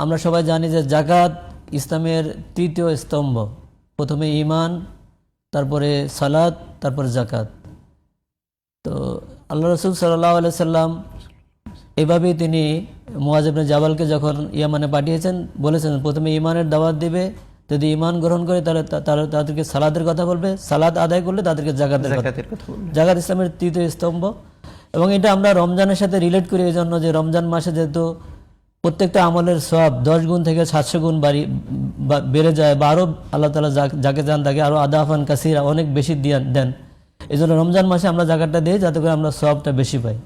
আমরা সবাই জানি যে যাকাত ইসলামের তৃতীয় স্তম্ভ। প্রথমে ঈমান, তারপরে সালাত, তারপরে যাকাত। তো আল্লাহ রাসূল সাল্লাল্লাহু আলাইহি সাল্লাম এভাবেই তিনি মুআয ইবনে জাবালকে যখন ইয়ামানে পাঠিয়েছেন, বলেছেন প্রথমে ঈমানের দাওয়াত দিবে, যদি ঈমান গ্রহণ করে তাহলে তাদেরকে সালাতের কথা বলবে, সালাত আদায় করলে তাদেরকে যাকাতের কথা বলবে। যাকাত ইসলামের তৃতীয় স্তম্ভ। এবং এটা আমরা রমজানের সাথে রিলেট করি এই জন্য যে রমজান মাসে যেহেতু প্রত্যেকটা আমলের সওয়াব 10 গুণ থেকে 700 গুণ বেড়ে যায়, বা আরও আল্লাহ তাআলা যাকে চান তাকে আরও আদাফান কাসিরা অনেক বেশি দেন। এই জন্য রমজান মাসে আমরা যাকাতটা দিই যাতে করে আমরা সওয়াবটা বেশি পাই।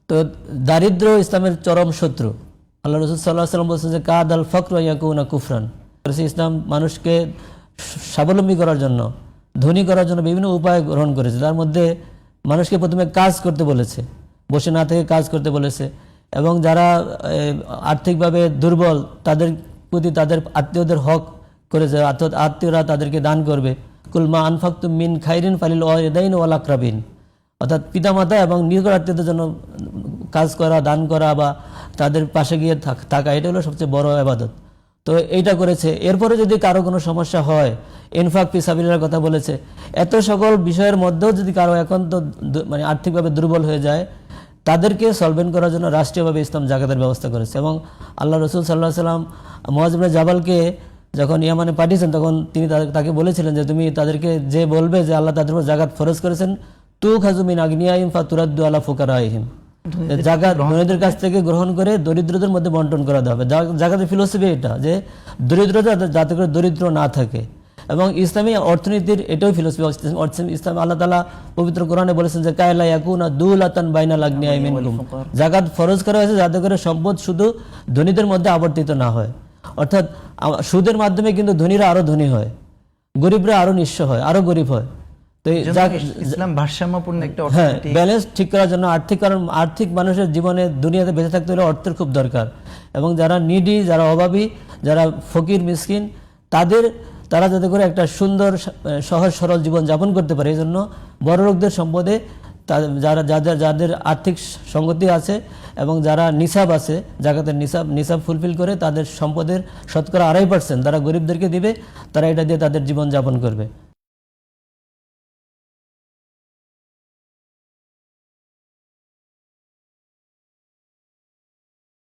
তো দারিদ্র ইসলামের চরম শত্রু। আল্লাহ রাসূল সাল্লাল্লাহু আলাইহি ওয়াসাল্লাম বলছেন যে কাদ আল ফকরু ইয়াকুনা কুফরান। ইসলাম মানুষকে স্বাবলম্বী করার জন্য, ধনী করার জন্য বিভিন্ন উপায় গ্রহণ করেছে। তার মধ্যে মানুষকে প্রথমে কাজ করতে বলেছে, বসে না থেকে কাজ করতে বলেছে। এবং যারা আর্থিকভাবে দুর্বল তাদের প্রতি তাদের আত্মীয়দের হক করেছে, আত্মীয়রা তাদেরকে দান করবে। কুলমা আনফাকতুম মিন খাইরিন ফালিল ওয়ালিদাইন ওয়াল আকরাবিন। অর্থাৎ পিতামাতা এবং নিকট আত্মীয়দের জন্য কাজ করা, দান করা বা তাদের পাশে গিয়ে থাকা, এটা হলো সবচেয়ে বড় ইবাদত। তো এইটা করেছে। এরপরে যদি কারো কোনো সমস্যা হয়, ইনফাক ফি সাবিলিল্লাহর কথা বলেছে। এত সকল বিষয়ের মধ্যেও যদি কারো একান্ত মানে আর্থিকভাবে দুর্বল হয়ে যায়, তাদেরকে সলভেন্ট করার জন্য রাষ্ট্রীয়ভাবে ইসলাম যাকাতের ব্যবস্থা করেছে। এবং আল্লাহ রাসূল সাল্লাল্লাহু আলাইহি ওয়াসাল্লাম মুআয ইবনে জাবালকে যখন ইয়ামানে পাঠিয়েছেন, তখন তিনি তাকে বলেছিলেন যে তুমি তাদেরকে যে বলবে যে আল্লাহ তাদের উপর যাকাত ফরজ করেছেন, তুখাযু মিন আগনিয়াহিম ফাতুরাদ্দু আলা ফুকারাইহিম, যাকাত ধনীদের কাছ থেকে গ্রহণ করে দরিদ্রদের মধ্যে বন্টন করা হবে। যাকাতের ফিলোসফি এটা যে দরিদ্রতা যাতে করে দরিদ্র না থাকে। এবং ইসলামী অর্থনীতির এটাও ফিলোসফি। ইসলাম আল্লাহ তাআলা পবিত্র কোরআনে বলেছেন যে কায়লা ইয়াকুনা দুলাতান বাইনাল আগনিয়াই মিনকুম, যাকাত ফরজ করা হয়েছে যাতে করে সম্পদ শুধু ধনীদের মধ্যে আবর্তিত না হয়। অর্থাৎ সুদের মাধ্যমে কিন্তু ধনীরা আরো ধনী হয়, গরিবরা আরো নিঃস্ব হয়, আরো গরিব হয়। তো ইসলাম ভারসাম্যপূর্ণ একটা অর্থনীতি, ব্যালেন্স ঠিক করার জন্য আর্থিক মানুষের জীবনে দুনিয়াতে বেঁচে থাকতে হলে অর্থের খুব দরকার। এবং যারা নিডি, যারা অভাবী, যারা ফকির মিসকিন, তারা যাতে করে একটা সুন্দর সহজ সরল জীবন যাপন করতে পারে, এই জন্য বড় লোকদের সম্পদে যাদের আর্থিক সঙ্গতি আছে এবং যারা নিসাব আছে, যাকাতের নিসাব ফুলফিল করে তাদের সম্পদের শতকরা 2.5% তারা গরিবদেরকে দিবে, তারা এটা দিয়ে তাদের জীবন যাপন করবে।